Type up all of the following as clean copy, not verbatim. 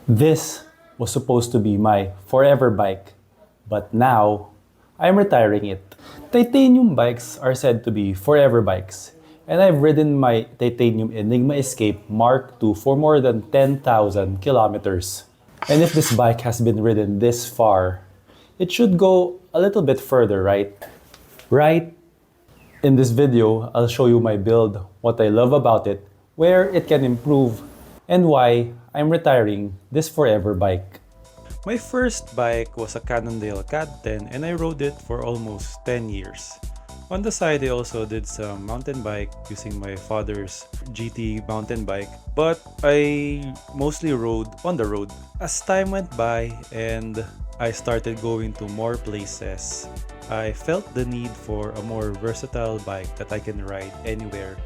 This was supposed to be my forever bike, but now I'm retiring it. Titanium bikes are said to be forever bikes, and I've ridden my Titanium Enigma Escape Mk2 for more than 10,000 kilometers. And if this bike has been ridden this far, it should go a little bit further, right? Right? In this video, I'll show you my build, what I love about it, where it can improve, and why I'm retiring this forever bike. My first bike was a Cannondale CAD 10 and I rode it for almost 10 years. On the side, I also did some mountain bike using my father's GT mountain bike, but I mostly rode on the road. As time went by and I started going to more places, I felt the need for a more versatile bike that I can ride anywhere,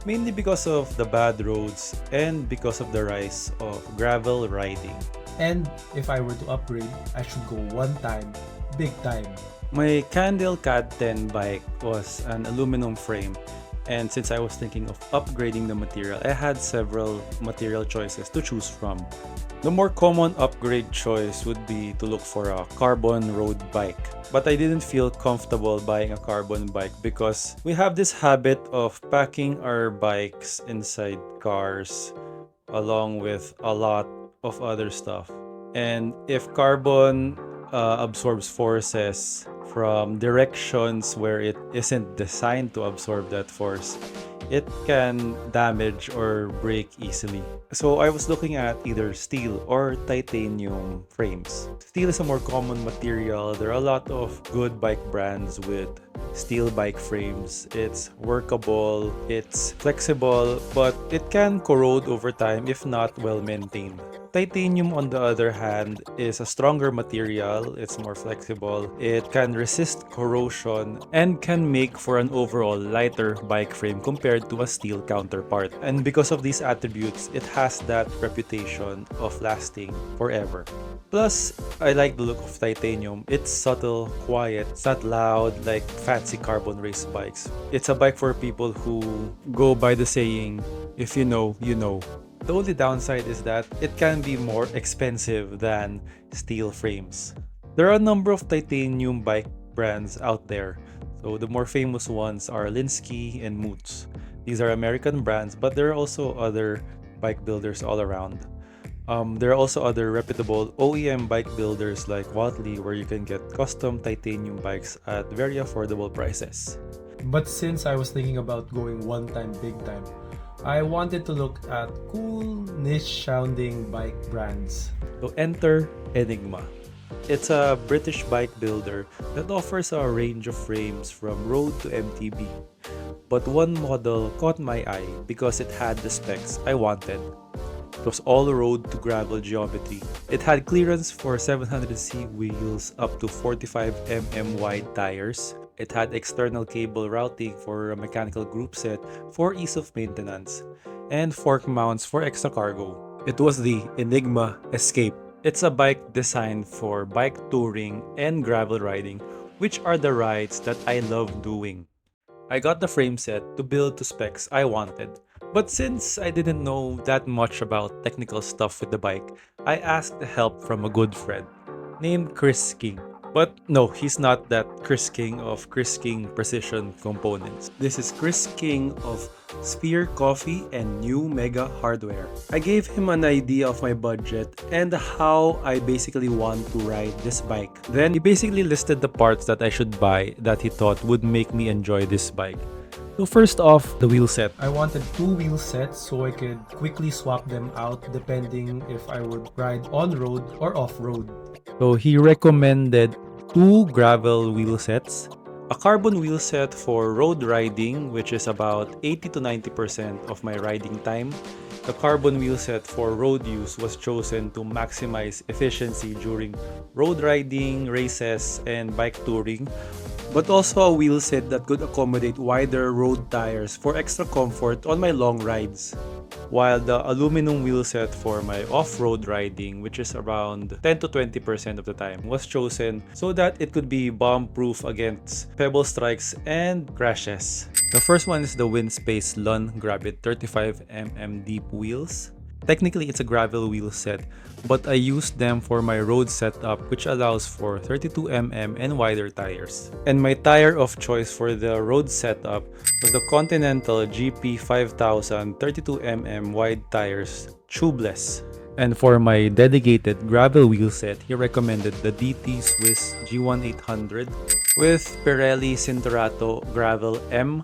mainly because of the bad roads and because of the rise of gravel riding. And if I were to upgrade, I should go one time, big time. My Candle CAD 10 bike was an aluminum frame, and since I was thinking of upgrading the material, I had several material choices to choose from. The more common upgrade choice would be to look for a carbon road bike. But I didn't feel comfortable buying a carbon bike because we have this habit of packing our bikes inside cars along with a lot of other stuff. And if carbon absorbs forces from directions where it isn't designed to absorb that force, it can damage or break easily. So I was looking at either steel or titanium frames. Steel is a more common material. There are a lot of good bike brands with steel bike frames. It's workable, it's flexible, but it can corrode over time if not well maintained. Titanium, on the other hand, is a stronger material, it's more flexible, it can resist corrosion, and can make for an overall lighter bike frame compared to a steel counterpart. And because of these attributes, it has that reputation of lasting forever. Plus, I like the look of titanium. It's subtle, quiet, it's not loud like fancy carbon race bikes. It's a bike for people who go by the saying, if you know, you know. The only downside is that it can be more expensive than steel frames. There are a number of titanium bike brands out there. So the more famous ones are Linsky and Moots. These are American brands, but there are also other bike builders all around. There are also other reputable OEM bike builders like Watley, where you can get custom titanium bikes at very affordable prices. But since I was thinking about going one time, big time, I wanted to look at cool, niche-sounding bike brands. So enter Enigma. It's a British bike builder that offers a range of frames from road to MTB. But one model caught my eye because it had the specs I wanted. It was all road to gravel geometry. It had clearance for 700C wheels up to 45mm wide tires. It had external cable routing for a mechanical group set for ease of maintenance, and fork mounts for extra cargo. It was the Enigma Escape. It's a bike designed for bike touring and gravel riding, which are the rides that I love doing. I got the frame set to build to specs I wanted. But since I didn't know that much about technical stuff with the bike, I asked help from a good friend named Chris King. But no, he's not that Chris King of Chris King Precision Components. This is Chris King of Sphere Coffee and New Mega Hardware. I gave him an idea of my budget and how I basically want to ride this bike. Then he basically listed the parts that I should buy that he thought would make me enjoy this bike. So first off, the wheel set. I wanted two wheel sets so I could quickly swap them out depending if I would ride on-road or off-road. So he recommended two gravel wheel sets, a carbon wheel set for road riding, which is about 80 to 90% of my riding time. The carbon wheel set for road use was chosen to maximize efficiency during road riding, races, and bike touring, but also a wheel set that could accommodate wider road tires for extra comfort on my long rides. While the aluminum wheel set for my off-road riding, which is around 10 to 20% of the time, was chosen so that it could be bomb-proof against pebble strikes and crashes. The first one is the Windspace Lun Grab It 35mm deep wheels. Technically, it's a gravel wheel set, but I used them for my road setup, which allows for 32mm and wider tires. And my tire of choice for the road setup was the Continental GP 5000 32mm wide tires, tubeless. And for my dedicated gravel wheel set, he recommended the DT Swiss G1800 with Pirelli Cinturato Gravel M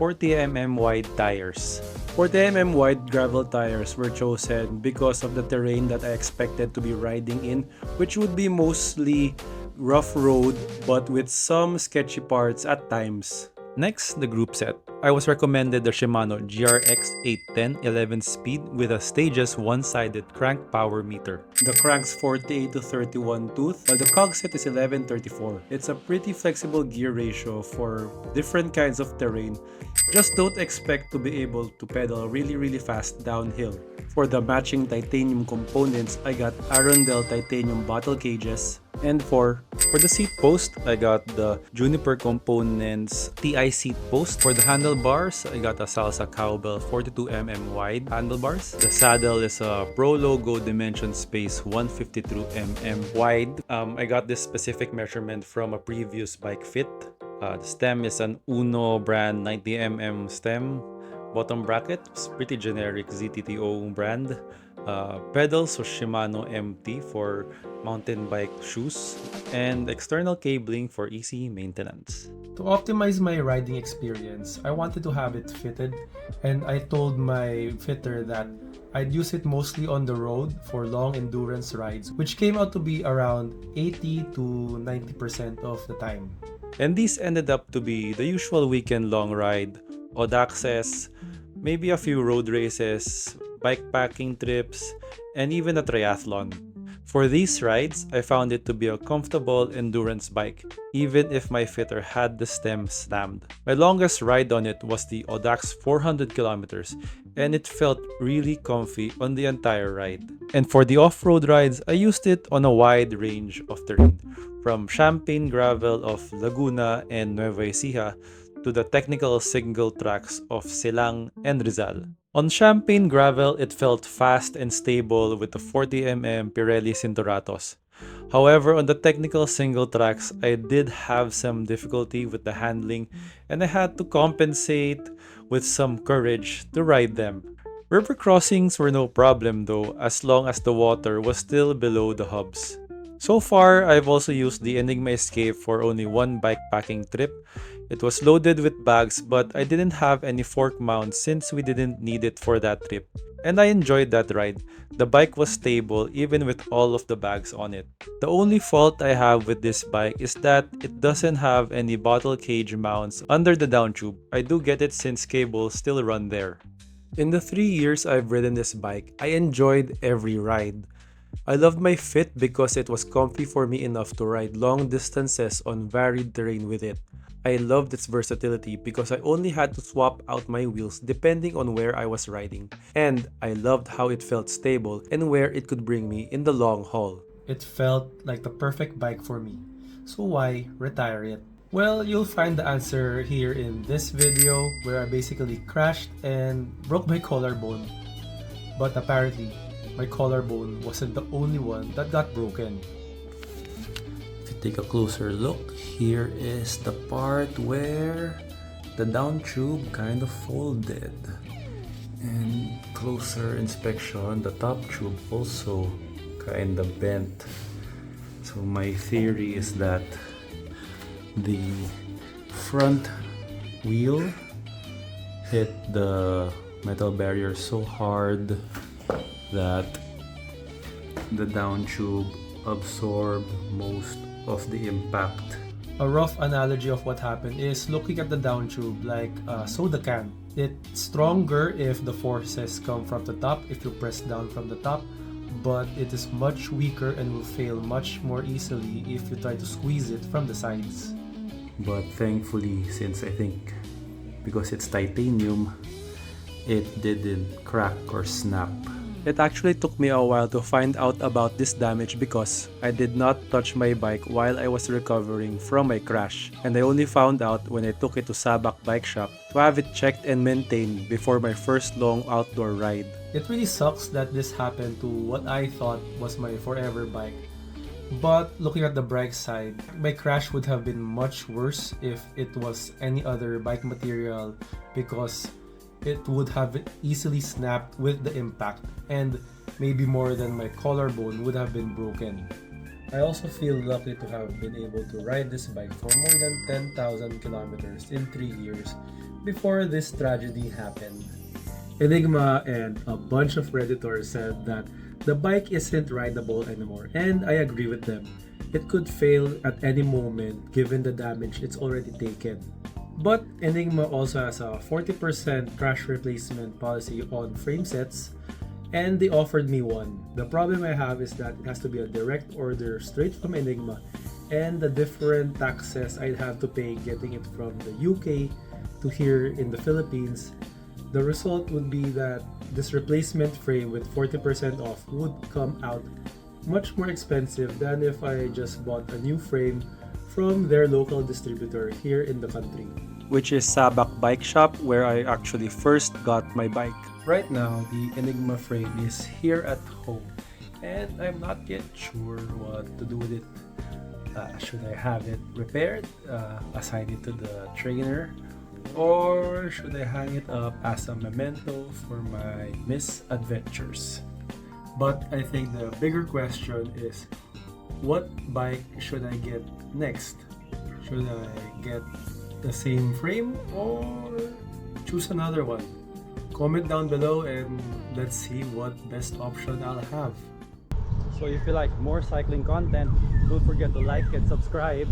40mm wide tires. 40mm wide gravel tires were chosen because of the terrain that I expected to be riding in, which would be mostly rough road but with some sketchy parts at times. Next, the group set. I was recommended the Shimano GRX 810 11-speed with a Stages one-sided crank power meter. The crank's 48 to 31 tooth, while the cog set is 1134. It's a pretty flexible gear ratio for different kinds of terrain. Just don't expect to be able to pedal really fast downhill. For the matching titanium components, I got Arundel titanium bottle cages. And for the seat post, I got the Juniper Components TI seat post. For the handlebars, I got a Salsa Cowbell 42mm wide handlebars. The saddle is a Pro Logo Dimension Space 152mm wide. I got this specific measurement from a previous bike fit. The stem is an Uno brand 90mm stem. Bottom bracket was pretty generic ZTTO brand. Pedals was Shimano MT for mountain bike shoes, and external cabling for easy maintenance. To optimize my riding experience, I wanted to have it fitted, and I told my fitter that I'd use it mostly on the road for long endurance rides, which came out to be around 80 to 90% of the time. And these ended up to be the usual weekend long ride, odd access, maybe a few road races, bikepacking trips, and even a triathlon. For these rides, I found it to be a comfortable endurance bike, even if my fitter had the stem slammed. My longest ride on it was the Audax 400 kilometers, and it felt really comfy on the entire ride. And for the off-road rides, I used it on a wide range of terrain, from champagne gravel of Laguna and Nueva Ecija to the technical single tracks of Silang and Rizal. On champagne gravel, it felt fast and stable with the 40mm Pirelli Cinturatos. However, on the technical single tracks, I did have some difficulty with the handling, and I had to compensate with some courage to ride them. River crossings were no problem though, as long as the water was still below the hubs. So far, I've also used the Enigma Escape for only one bikepacking trip. It was loaded with bags, but I didn't have any fork mounts since we didn't need it for that trip. And I enjoyed that ride. The bike was stable even with all of the bags on it. The only fault I have with this bike is that it doesn't have any bottle cage mounts under the down tube. I do get it since cables still run there. In the 3 years I've ridden this bike, I enjoyed every ride. I loved my fit because it was comfy for me enough to ride long distances on varied terrain with it. I loved its versatility because I only had to swap out my wheels depending on where I was riding. And I loved how it felt stable and where it could bring me in the long haul. It felt like the perfect bike for me. So why retire it? Well, you'll find the answer here in this video where I basically crashed and broke my collarbone. But apparently, my collarbone wasn't the only one that got broken. If you take a closer look, here is the part where the down tube kind of folded. And closer inspection, the top tube also kind of bent. So my theory is that the front wheel hit the metal barrier so hard that the down tube absorbed most of the impact. A rough analogy of what happened is looking at the down tube like a soda can. It's stronger if the forces come from the top, if you press down from the top, but it is much weaker and will fail much more easily if you try to squeeze it from the sides. But thankfully, since I think because it's titanium, it didn't crack or snap. It actually took me a while to find out about this damage because I did not touch my bike while I was recovering from my crash, and I only found out when I took it to Sabak Bike Shop to have it checked and maintained before my first long outdoor ride. It really sucks that this happened to what I thought was my forever bike. But looking at the bright side, my crash would have been much worse if it was any other bike material because it would have easily snapped with the impact and maybe more than my collarbone would have been broken. I also feel lucky to have been able to ride this bike for more than 10,000 kilometers in 3 years before this tragedy happened. Enigma and a bunch of Redditors said that the bike isn't rideable anymore, and I agree with them. It could fail at any moment given the damage it's already taken. But Enigma also has a 40% crash replacement policy on frame sets, and they offered me one. The problem I have is that it has to be a direct order straight from Enigma, and the different taxes I'd have to pay getting it from the UK to here in the Philippines. The result would be that this replacement frame with 40% off would come out much more expensive than if I just bought a new frame from their local distributor here in the country. Which is Sabak Bike Shop, where I actually first got my bike. Right now, the Enigma frame is here at home, and I'm not yet sure what to do with it. Should I have it repaired, assign it to the trainer, or should I hang it up as a memento for my misadventures? But I think the bigger question is, what bike should I get next? Should I get the same frame or choose another one? Comment down below and let's see what best option I'll have. So if you like more cycling content, don't forget to like and subscribe.